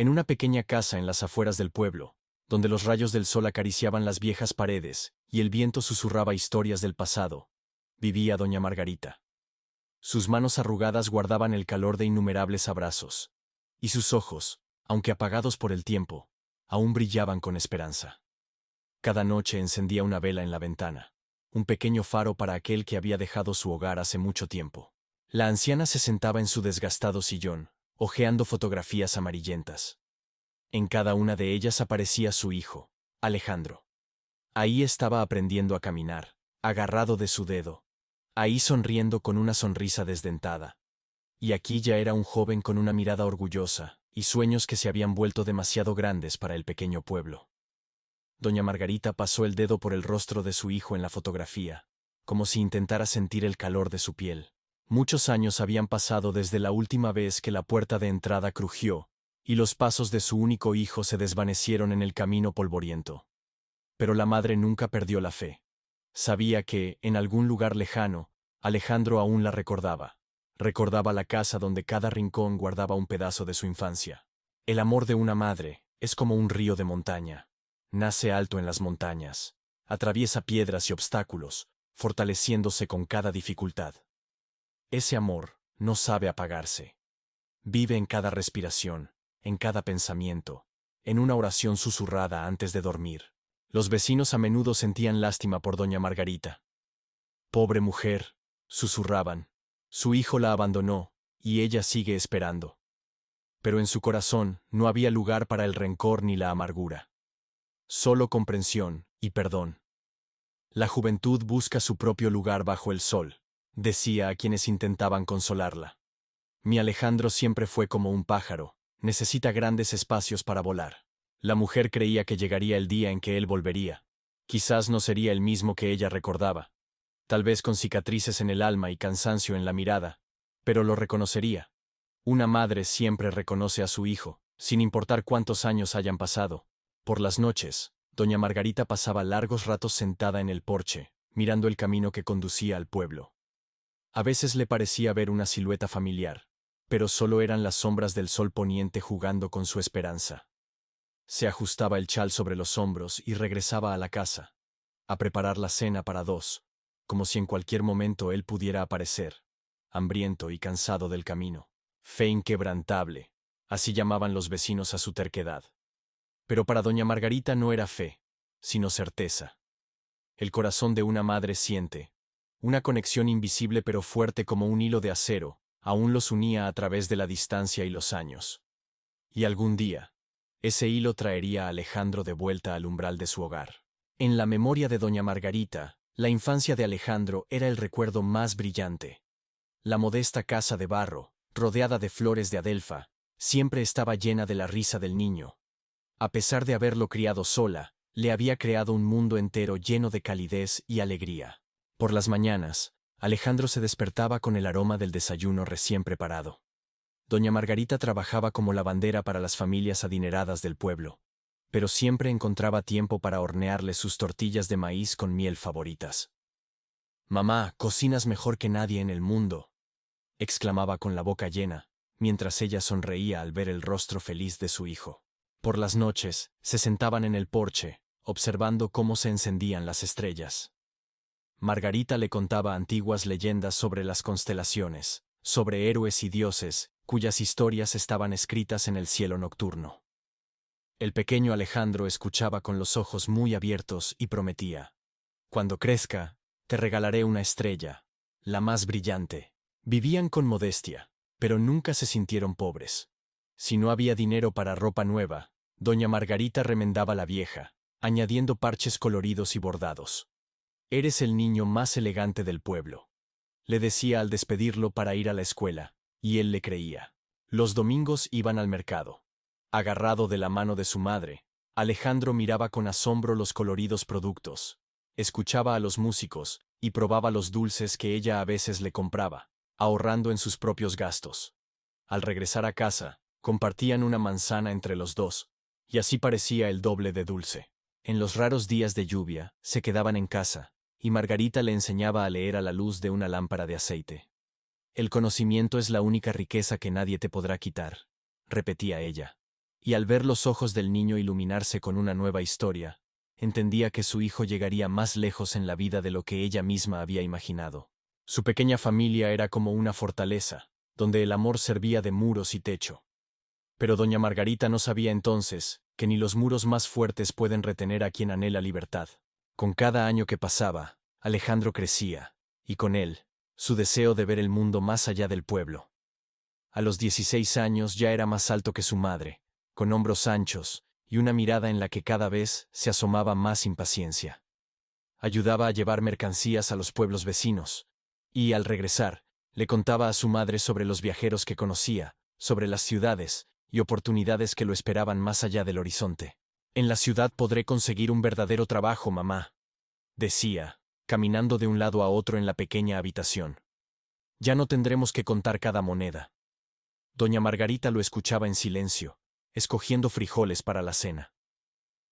En una pequeña casa en las afueras del pueblo, donde los rayos del sol acariciaban las viejas paredes y el viento susurraba historias del pasado, vivía doña Margarita. Sus manos arrugadas guardaban el calor de innumerables abrazos, y sus ojos, aunque apagados por el tiempo, aún brillaban con esperanza. Cada noche encendía una vela en la ventana, un pequeño faro para aquel que había dejado su hogar hace mucho tiempo. La anciana se sentaba en su desgastado sillón, hojeando fotografías amarillentas. En cada una de ellas aparecía su hijo, Alejandro. Ahí estaba aprendiendo a caminar, agarrado de su dedo. Ahí sonriendo con una sonrisa desdentada. Y aquí ya era un joven con una mirada orgullosa, y sueños que se habían vuelto demasiado grandes para el pequeño pueblo. Doña Margarita pasó el dedo por el rostro de su hijo en la fotografía, como si intentara sentir el calor de su piel. Muchos años habían pasado desde la última vez que la puerta de entrada crujió, y los pasos de su único hijo se desvanecieron en el camino polvoriento. Pero la madre nunca perdió la fe. Sabía que, en algún lugar lejano, Alejandro aún la recordaba. Recordaba la casa donde cada rincón guardaba un pedazo de su infancia. El amor de una madre es como un río de montaña. Nace alto en las montañas, atraviesa piedras y obstáculos, fortaleciéndose con cada dificultad. Ese amor no sabe apagarse. Vive en cada respiración, en cada pensamiento, en una oración susurrada antes de dormir. Los vecinos a menudo sentían lástima por doña Margarita. Pobre mujer, susurraban. Su hijo la abandonó, y ella sigue esperando. Pero en su corazón no había lugar para el rencor ni la amargura. Solo comprensión y perdón. La juventud busca su propio lugar bajo el sol, decía a quienes intentaban consolarla. Mi Alejandro siempre fue como un pájaro, necesita grandes espacios para volar. La mujer creía que llegaría el día en que él volvería. Quizás no sería el mismo que ella recordaba. Tal vez con cicatrices en el alma y cansancio en la mirada, pero lo reconocería. Una madre siempre reconoce a su hijo, sin importar cuántos años hayan pasado. Por las noches, doña Margarita pasaba largos ratos sentada en el porche, mirando el camino que conducía al pueblo. A veces le parecía ver una silueta familiar, pero solo eran las sombras del sol poniente jugando con su esperanza. Se ajustaba el chal sobre los hombros y regresaba a la casa, a preparar la cena para dos, como si en cualquier momento él pudiera aparecer, hambriento y cansado del camino. Fe inquebrantable, así llamaban los vecinos a su terquedad. Pero para doña Margarita no era fe, sino certeza. El corazón de una madre siente, una conexión invisible pero fuerte como un hilo de acero, aún los unía a través de la distancia y los años. Y algún día, ese hilo traería a Alejandro de vuelta al umbral de su hogar. En la memoria de doña Margarita, la infancia de Alejandro era el recuerdo más brillante. La modesta casa de barro, rodeada de flores de adelfa, siempre estaba llena de la risa del niño. A pesar de haberlo criado sola, le había creado un mundo entero lleno de calidez y alegría. Por las mañanas, Alejandro se despertaba con el aroma del desayuno recién preparado. Doña Margarita trabajaba como lavandera para las familias adineradas del pueblo, pero siempre encontraba tiempo para hornearle sus tortillas de maíz con miel favoritas. «Mamá, cocinas mejor que nadie en el mundo», exclamaba con la boca llena, mientras ella sonreía al ver el rostro feliz de su hijo. Por las noches, se sentaban en el porche, observando cómo se encendían las estrellas. Margarita le contaba antiguas leyendas sobre las constelaciones, sobre héroes y dioses, cuyas historias estaban escritas en el cielo nocturno. El pequeño Alejandro escuchaba con los ojos muy abiertos y prometía: «Cuando crezca, te regalaré una estrella, la más brillante». Vivían con modestia, pero nunca se sintieron pobres. Si no había dinero para ropa nueva, doña Margarita remendaba la vieja, añadiendo parches coloridos y bordados. «Eres el niño más elegante del pueblo», le decía al despedirlo para ir a la escuela, y él le creía. Los domingos iban al mercado. Agarrado de la mano de su madre, Alejandro miraba con asombro los coloridos productos, escuchaba a los músicos y probaba los dulces que ella a veces le compraba, ahorrando en sus propios gastos. Al regresar a casa, compartían una manzana entre los dos, y así parecía el doble de dulce. En los raros días de lluvia, se quedaban en casa, y Margarita le enseñaba a leer a la luz de una lámpara de aceite. «El conocimiento es la única riqueza que nadie te podrá quitar», repetía ella. y al ver los ojos del niño iluminarse con una nueva historia, entendía que su hijo llegaría más lejos en la vida de lo que ella misma había imaginado. Su pequeña familia era como una fortaleza, donde el amor servía de muros y techo. Pero doña Margarita no sabía entonces que ni los muros más fuertes pueden retener a quien anhela libertad. Con cada año que pasaba, Alejandro crecía, y con él, su deseo de ver el mundo más allá del pueblo. A los 16 años ya era más alto que su madre, con hombros anchos y una mirada en la que cada vez se asomaba más impaciencia. Ayudaba a llevar mercancías a los pueblos vecinos, y, al regresar, le contaba a su madre sobre los viajeros que conocía, sobre las ciudades y oportunidades que lo esperaban más allá del horizonte. «En la ciudad podré conseguir un verdadero trabajo, mamá», decía, caminando de un lado a otro en la pequeña habitación. «Ya no tendremos que contar cada moneda». Doña Margarita lo escuchaba en silencio, escogiendo frijoles para la cena.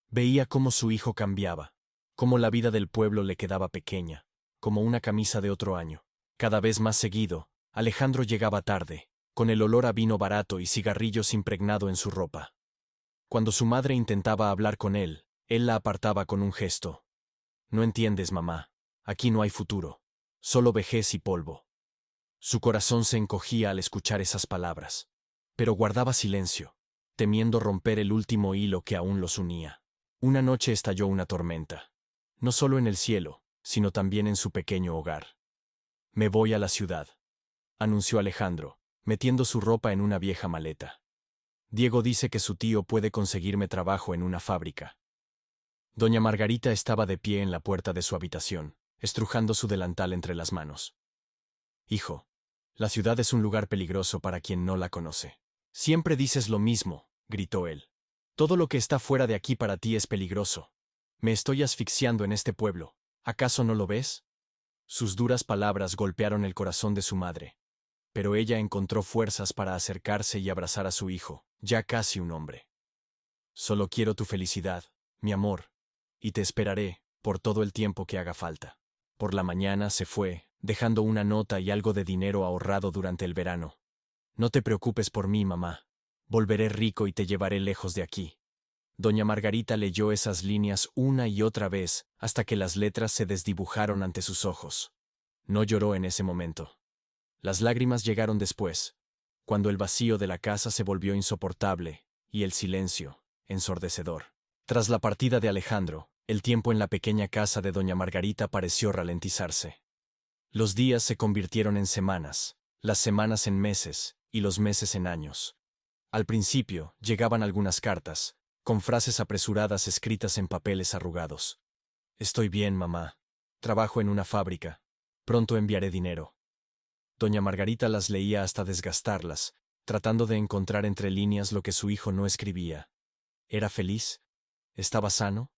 Veía cómo su hijo cambiaba, cómo la vida del pueblo le quedaba pequeña, como una camisa de otro año. Cada vez más seguido, Alejandro llegaba tarde, con el olor a vino barato y cigarrillos impregnado en su ropa. Cuando su madre intentaba hablar con él la apartaba con un gesto. «No entiendes, mamá, aquí no hay futuro, solo vejez y polvo». Su corazón se encogía al escuchar esas palabras, pero guardaba silencio, temiendo romper el último hilo que aún los unía. Una noche estalló una tormenta, no solo en el cielo, sino también en su pequeño hogar. «Me voy a la ciudad», anunció Alejandro, metiendo su ropa en una vieja maleta. «Diego dice que su tío puede conseguirme trabajo en una fábrica». Doña Margarita estaba de pie en la puerta de su habitación, estrujando su delantal entre las manos. «Hijo, la ciudad es un lugar peligroso para quien no la conoce». «Siempre dices lo mismo», gritó él. «Todo lo que está fuera de aquí para ti es peligroso. Me estoy asfixiando en este pueblo. ¿Acaso no lo ves?». Sus duras palabras golpearon el corazón de su madre, pero ella encontró fuerzas para acercarse y abrazar a su hijo, ya casi un hombre. «Solo quiero tu felicidad, mi amor, y te esperaré por todo el tiempo que haga falta». Por la mañana se fue, dejando una nota y algo de dinero ahorrado durante el verano. «No te preocupes por mí, mamá. Volveré rico y te llevaré lejos de aquí». Doña Margarita leyó esas líneas una y otra vez hasta que las letras se desdibujaron ante sus ojos. No lloró en ese momento. Las lágrimas llegaron después, cuando el vacío de la casa se volvió insoportable y el silencio, ensordecedor. Tras la partida de Alejandro, el tiempo en la pequeña casa de doña Margarita pareció ralentizarse. Los días se convirtieron en semanas, las semanas en meses y los meses en años. Al principio llegaban algunas cartas, con frases apresuradas escritas en papeles arrugados. «Estoy bien, mamá. Trabajo en una fábrica. Pronto enviaré dinero». Doña Margarita las leía hasta desgastarlas, tratando de encontrar entre líneas lo que su hijo no escribía. ¿Era feliz? ¿Estaba sano?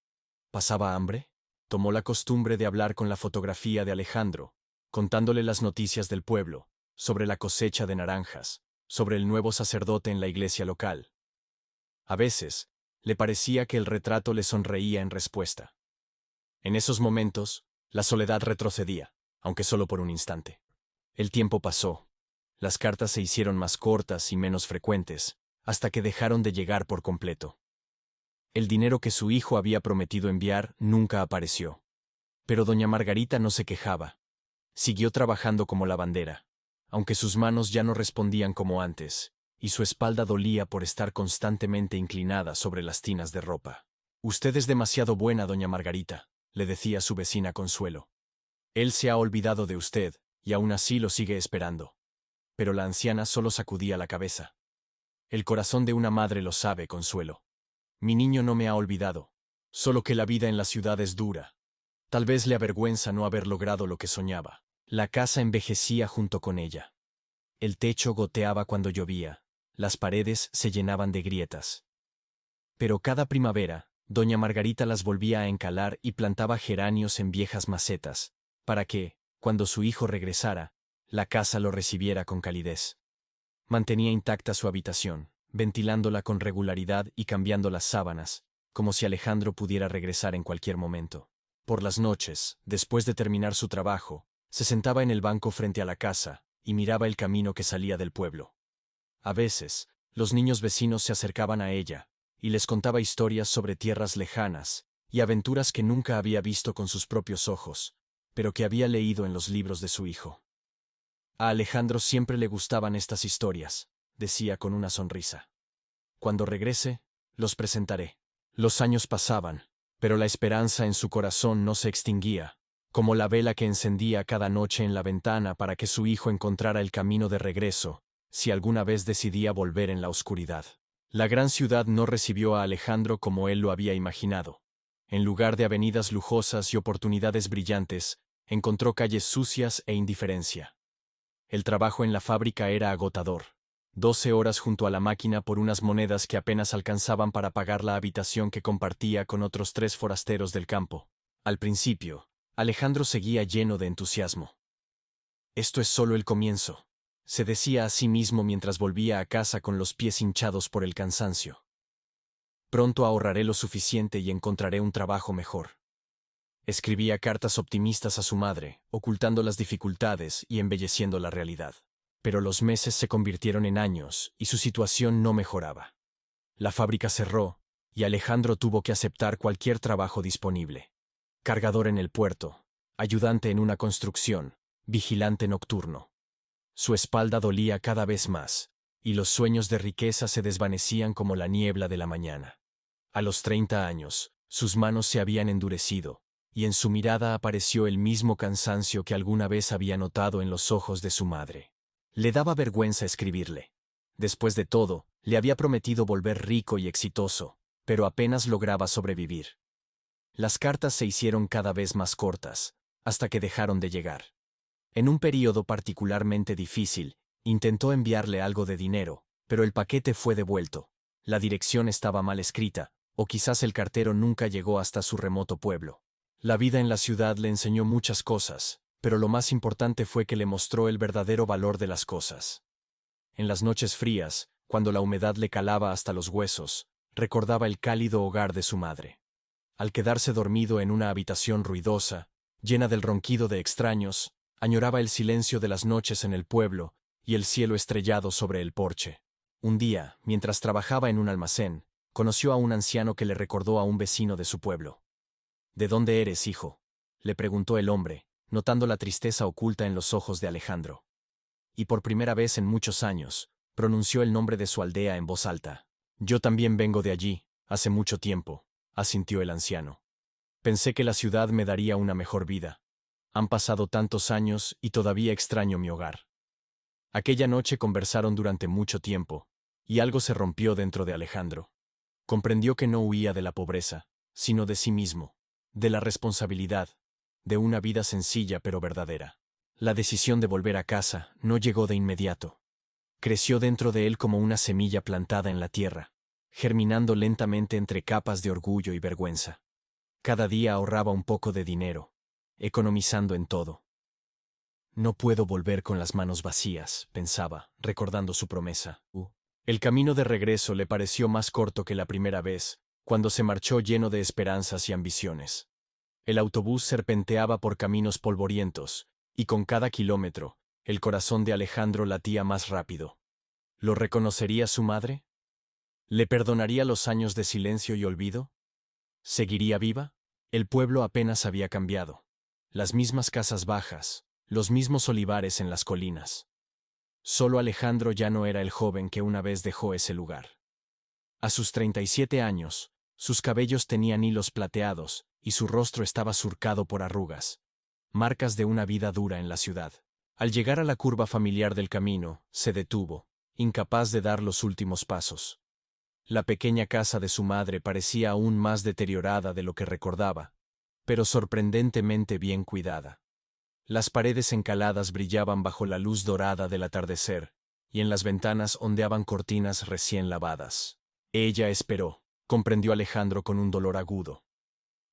¿Pasaba hambre? Tomó la costumbre de hablar con la fotografía de Alejandro, contándole las noticias del pueblo, sobre la cosecha de naranjas, sobre el nuevo sacerdote en la iglesia local. A veces, le parecía que el retrato le sonreía en respuesta. En esos momentos, la soledad retrocedía, aunque solo por un instante. El tiempo pasó. Las cartas se hicieron más cortas y menos frecuentes, hasta que dejaron de llegar por completo. El dinero que su hijo había prometido enviar nunca apareció. Pero doña Margarita no se quejaba. Siguió trabajando como lavandera, aunque sus manos ya no respondían como antes, y su espalda dolía por estar constantemente inclinada sobre las tinas de ropa. «Usted es demasiado buena, doña Margarita», le decía su vecina Consuelo. «Él se ha olvidado de usted, y aún así lo sigue esperando». Pero la anciana solo sacudía la cabeza. «El corazón de una madre lo sabe, Consuelo. Mi niño no me ha olvidado, solo que la vida en la ciudad es dura. Tal vez le avergüenza no haber logrado lo que soñaba». La casa envejecía junto con ella. El techo goteaba cuando llovía, las paredes se llenaban de grietas. Pero cada primavera, doña Margarita las volvía a encalar y plantaba geranios en viejas macetas, para que, cuando su hijo regresara, la casa lo recibiera con calidez. Mantenía intacta su habitación, ventilándola con regularidad y cambiando las sábanas, como si Alejandro pudiera regresar en cualquier momento. Por las noches, después de terminar su trabajo, se sentaba en el banco frente a la casa y miraba el camino que salía del pueblo. A veces, Los niños vecinos se acercaban a ella, y les contaba historias sobre tierras lejanas, y aventuras que nunca había visto con sus propios ojos, pero que había leído en los libros de su hijo. A Alejandro siempre le gustaban estas historias, decía con una sonrisa. Cuando regrese, los presentaré. Los años pasaban, pero la esperanza en su corazón no se extinguía, como la vela que encendía cada noche en la ventana para que su hijo encontrara el camino de regreso, si alguna vez decidía volver en la oscuridad. La gran ciudad no recibió a Alejandro como él lo había imaginado. En lugar de avenidas lujosas y oportunidades brillantes, encontró calles sucias e indiferencia. El trabajo en la fábrica era agotador. 12 horas junto a la máquina por unas monedas que apenas alcanzaban para pagar la habitación que compartía con otros 3 forasteros del campo. Al principio, Alejandro seguía lleno de entusiasmo. Esto es solo el comienzo, se decía a sí mismo mientras volvía a casa con los pies hinchados por el cansancio. Pronto ahorraré lo suficiente y encontraré un trabajo mejor. Escribía cartas optimistas a su madre, ocultando las dificultades y embelleciendo la realidad. Pero los meses se convirtieron en años y su situación no mejoraba. La fábrica cerró y Alejandro tuvo que aceptar cualquier trabajo disponible. Cargador en el puerto, ayudante en una construcción, vigilante nocturno. Su espalda dolía cada vez más, y los sueños de riqueza se desvanecían como la niebla de la mañana. A los 30 años, sus manos se habían endurecido, y en su mirada apareció el mismo cansancio que alguna vez había notado en los ojos de su madre. Le daba vergüenza escribirle. Después de todo, le había prometido volver rico y exitoso, pero apenas lograba sobrevivir. Las cartas se hicieron cada vez más cortas, hasta que dejaron de llegar. En un período particularmente difícil, intentó enviarle algo de dinero, pero el paquete fue devuelto. La dirección estaba mal escrita, o quizás el cartero nunca llegó hasta su remoto pueblo. La vida en la ciudad le enseñó muchas cosas, pero lo más importante fue que le mostró el verdadero valor de las cosas. En las noches frías, cuando la humedad le calaba hasta los huesos, recordaba el cálido hogar de su madre. Al quedarse dormido en una habitación ruidosa, llena del ronquido de extraños, añoraba el silencio de las noches en el pueblo y el cielo estrellado sobre el porche. Un día, mientras trabajaba en un almacén, conoció a un anciano que le recordó a un vecino de su pueblo. ¿De dónde eres, hijo?, le preguntó el hombre, notando la tristeza oculta en los ojos de Alejandro. Y por primera vez en muchos años, pronunció el nombre de su aldea en voz alta. Yo también vengo de allí, hace mucho tiempo, asintió el anciano. Pensé que la ciudad me daría una mejor vida. Han pasado tantos años y todavía extraño mi hogar. Aquella noche conversaron durante mucho tiempo, y algo se rompió dentro de Alejandro. Comprendió que no huía de la pobreza, sino de sí mismo, de la responsabilidad, de una vida sencilla pero verdadera. La decisión de volver a casa no llegó de inmediato. Creció dentro de él como una semilla plantada en la tierra, germinando lentamente entre capas de orgullo y vergüenza. Cada día ahorraba un poco de dinero, economizando en todo. No puedo volver con las manos vacías, pensaba, recordando su promesa. El camino de regreso le pareció más corto que la primera vez, cuando se marchó lleno de esperanzas y ambiciones. El autobús serpenteaba por caminos polvorientos, y con cada kilómetro, el corazón de Alejandro latía más rápido. ¿Lo reconocería su madre? ¿Le perdonaría los años de silencio y olvido? ¿Seguiría viva? El pueblo apenas había cambiado. Las mismas casas bajas, los mismos olivares en las colinas. Solo Alejandro ya no era el joven que una vez dejó ese lugar. A sus 37 años, sus cabellos tenían hilos plateados y su rostro estaba surcado por arrugas, marcas de una vida dura en la ciudad. Al llegar a la curva familiar del camino, se detuvo, incapaz de dar los últimos pasos. La pequeña casa de su madre parecía aún más deteriorada de lo que recordaba, pero sorprendentemente bien cuidada. Las paredes encaladas brillaban bajo la luz dorada del atardecer, y en las ventanas ondeaban cortinas recién lavadas. Ella esperó, comprendió Alejandro con un dolor agudo.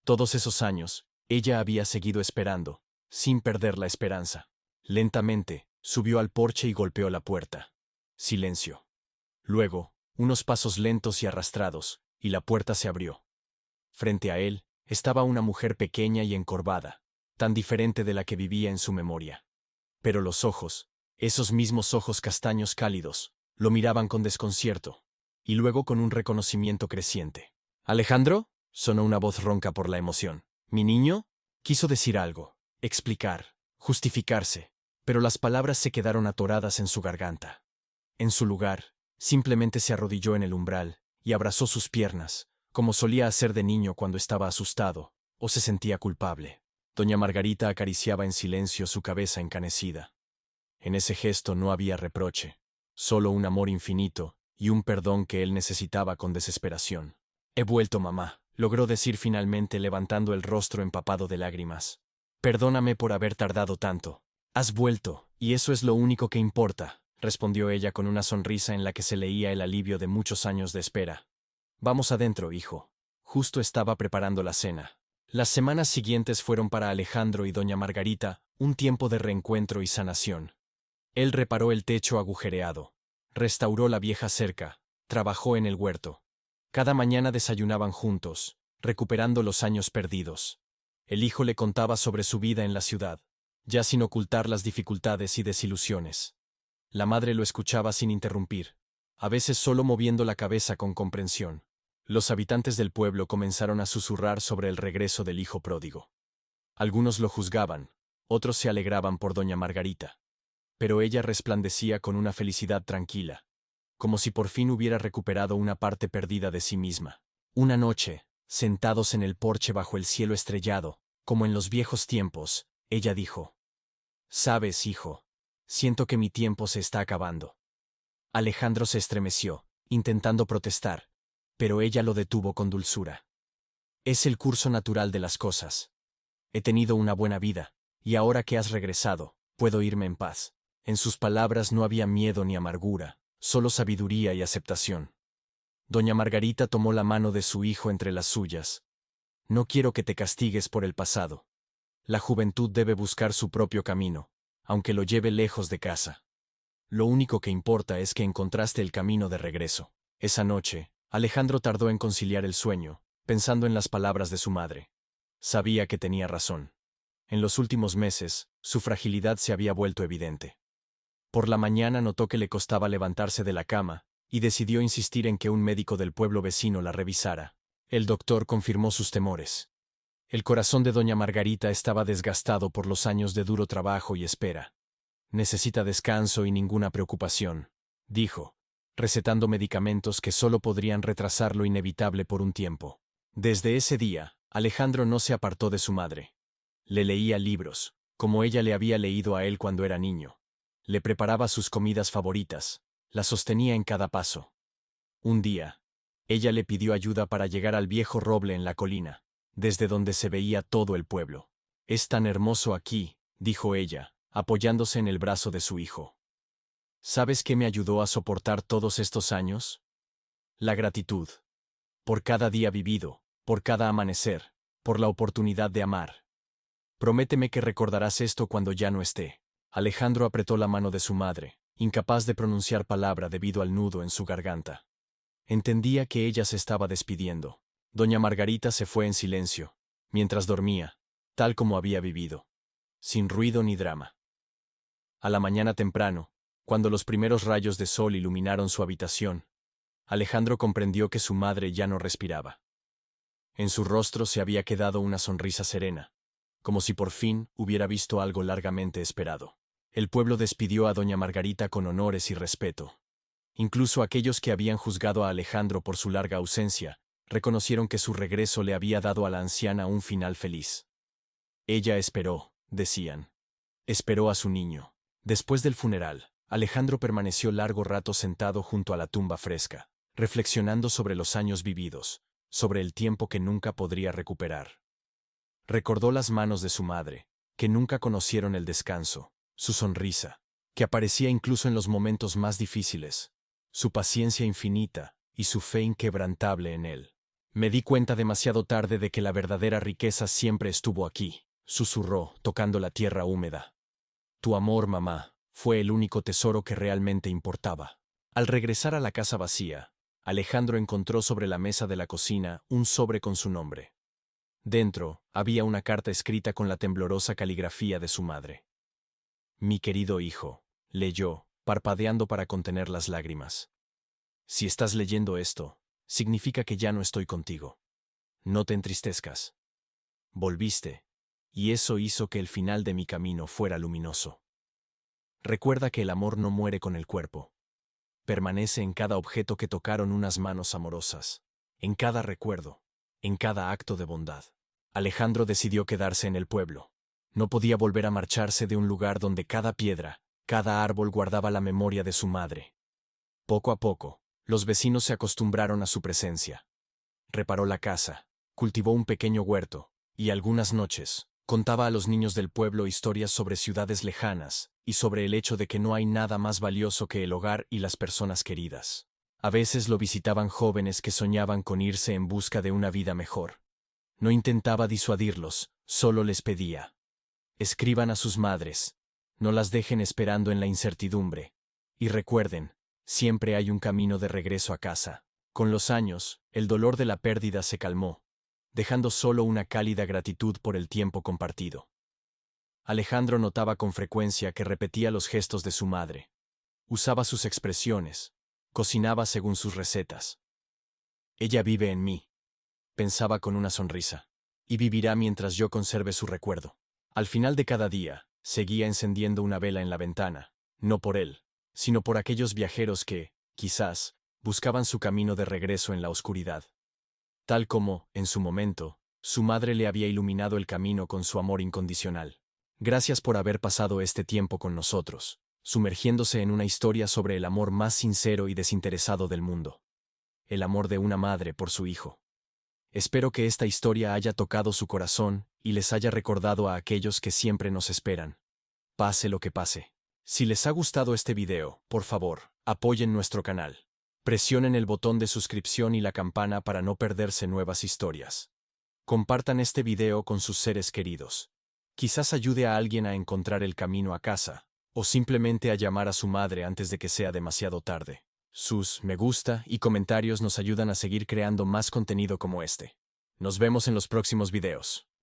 Todos esos años, ella había seguido esperando, sin perder la esperanza. Lentamente, subió al porche y golpeó la puerta. Silencio. Luego, unos pasos lentos y arrastrados, y la puerta se abrió. Frente a él, estaba una mujer pequeña y encorvada, tan diferente de la que vivía en su memoria. Pero los ojos, esos mismos ojos castaños cálidos, Lo miraban con desconcierto, y luego con un reconocimiento creciente. «¿Alejandro?», sonó una voz ronca por la emoción. «¿Mi niño?». Quiso decir algo, explicar, justificarse, pero las palabras se quedaron atoradas en su garganta. En su lugar, simplemente se arrodilló en el umbral y abrazó sus piernas, como solía hacer de niño cuando estaba asustado o se sentía culpable. Doña Margarita acariciaba en silencio su cabeza encanecida. En ese gesto no había reproche, solo un amor infinito y un perdón que él necesitaba con desesperación. «He vuelto, mamá», logró decir finalmente levantando el rostro empapado de lágrimas. «Perdóname por haber tardado tanto». «Has vuelto, y eso es lo único que importa», respondió ella con una sonrisa en la que se leía el alivio de muchos años de espera. «Vamos adentro, hijo». Justo estaba preparando la cena. Las semanas siguientes fueron para Alejandro y doña Margarita un tiempo de reencuentro y sanación. Él reparó el techo agujereado, restauró la vieja cerca, trabajó en el huerto. Cada mañana desayunaban juntos, recuperando los años perdidos. El hijo le contaba sobre su vida en la ciudad, ya sin ocultar las dificultades y desilusiones. La madre lo escuchaba sin interrumpir, a veces solo moviendo la cabeza con comprensión. Los habitantes del pueblo comenzaron a susurrar sobre el regreso del hijo pródigo. Algunos lo juzgaban, otros se alegraban por doña Margarita. Pero ella resplandecía con una felicidad tranquila, como si por fin hubiera recuperado una parte perdida de sí misma. Una noche, sentados en el porche bajo el cielo estrellado, como en los viejos tiempos, ella dijo: «Sabes, hijo, siento que mi tiempo se está acabando». Alejandro se estremeció, intentando protestar, pero ella lo detuvo con dulzura. «Es el curso natural de las cosas. He tenido una buena vida, y ahora que has regresado, puedo irme en paz». En sus palabras no había miedo ni amargura, solo sabiduría y aceptación. Doña Margarita tomó la mano de su hijo entre las suyas. «No quiero que te castigues por el pasado. La juventud debe buscar su propio camino, aunque lo lleve lejos de casa. Lo único que importa es que encontraste el camino de regreso». Esa noche, Alejandro tardó en conciliar el sueño, pensando en las palabras de su madre. Sabía que tenía razón. En los últimos meses, su fragilidad se había vuelto evidente. Por la mañana notó que le costaba levantarse de la cama, y decidió insistir en que un médico del pueblo vecino la revisara. El doctor confirmó sus temores. El corazón de doña Margarita estaba desgastado por los años de duro trabajo y espera. «Necesita descanso y ninguna preocupación», dijo, recetando medicamentos que solo podrían retrasar lo inevitable por un tiempo. Desde ese día, Alejandro no se apartó de su madre. Le leía libros, como ella le había leído a él cuando era niño. Le preparaba sus comidas favoritas, la sostenía en cada paso. Un día, ella le pidió ayuda para llegar al viejo roble en la colina, desde donde se veía todo el pueblo. «Es tan hermoso aquí», dijo ella, apoyándose en el brazo de su hijo. «¿Sabes qué me ayudó a soportar todos estos años? La gratitud. Por cada día vivido, por cada amanecer, por la oportunidad de amar. Prométeme que recordarás esto cuando ya no esté». Alejandro apretó la mano de su madre, incapaz de pronunciar palabra debido al nudo en su garganta. Entendía que ella se estaba despidiendo. Doña Margarita se fue en silencio, mientras dormía, tal como había vivido, sin ruido ni drama. A la mañana temprano, cuando los primeros rayos de sol iluminaron su habitación, Alejandro comprendió que su madre ya no respiraba. En su rostro se había quedado una sonrisa serena, como si por fin hubiera visto algo largamente esperado. El pueblo despidió a doña Margarita con honores y respeto. Incluso aquellos que habían juzgado a Alejandro por su larga ausencia, reconocieron que su regreso le había dado a la anciana un final feliz. Ella esperó, decían. Esperó a su niño. Después del funeral, Alejandro permaneció largo rato sentado junto a la tumba fresca, reflexionando sobre los años vividos, sobre el tiempo que nunca podría recuperar. Recordó las manos de su madre, que nunca conocieron el descanso, su sonrisa, que aparecía incluso en los momentos más difíciles, su paciencia infinita y su fe inquebrantable en él. «Me di cuenta demasiado tarde de que la verdadera riqueza siempre estuvo aquí», susurró, tocando la tierra húmeda. «Tu amor, mamá, fue el único tesoro que realmente importaba». Al regresar a la casa vacía, Alejandro encontró sobre la mesa de la cocina un sobre con su nombre. Dentro había una carta escrita con la temblorosa caligrafía de su madre. «Mi querido hijo», leyó, parpadeando para contener las lágrimas. Si estás leyendo esto, significa que ya no estoy contigo. No te entristezcas. Volviste, y eso hizo que el final de mi camino fuera luminoso. Recuerda que el amor no muere con el cuerpo. Permanece en cada objeto que tocaron unas manos amorosas, en cada recuerdo, en cada acto de bondad. Alejandro decidió quedarse en el pueblo. No podía volver a marcharse de un lugar donde cada piedra, cada árbol guardaba la memoria de su madre. Poco a poco, los vecinos se acostumbraron a su presencia. Reparó la casa, cultivó un pequeño huerto, y algunas noches, contaba a los niños del pueblo historias sobre ciudades lejanas y sobre el hecho de que no hay nada más valioso que el hogar y las personas queridas. A veces lo visitaban jóvenes que soñaban con irse en busca de una vida mejor. No intentaba disuadirlos, solo les pedía: escriban a sus madres, no las dejen esperando en la incertidumbre. Y recuerden, siempre hay un camino de regreso a casa. Con los años, el dolor de la pérdida se calmó, dejando solo una cálida gratitud por el tiempo compartido. Alejandro notaba con frecuencia que repetía los gestos de su madre. Usaba sus expresiones, cocinaba según sus recetas. Ella vive en mí, pensaba con una sonrisa, y vivirá mientras yo conserve su recuerdo. Al final de cada día, seguía encendiendo una vela en la ventana, no por él, sino por aquellos viajeros que, quizás, buscaban su camino de regreso en la oscuridad. Tal como, en su momento, su madre le había iluminado el camino con su amor incondicional. Gracias por haber pasado este tiempo con nosotros, sumergiéndose en una historia sobre el amor más sincero y desinteresado del mundo. El amor de una madre por su hijo. Espero que esta historia haya tocado su corazón y les haya recordado a aquellos que siempre nos esperan. Pase lo que pase. Si les ha gustado este video, por favor, apoyen nuestro canal. Presionen el botón de suscripción y la campana para no perderse nuevas historias. Compartan este video con sus seres queridos. Quizás ayude a alguien a encontrar el camino a casa, o simplemente a llamar a su madre antes de que sea demasiado tarde. Sus me gusta y comentarios nos ayudan a seguir creando más contenido como este. Nos vemos en los próximos videos.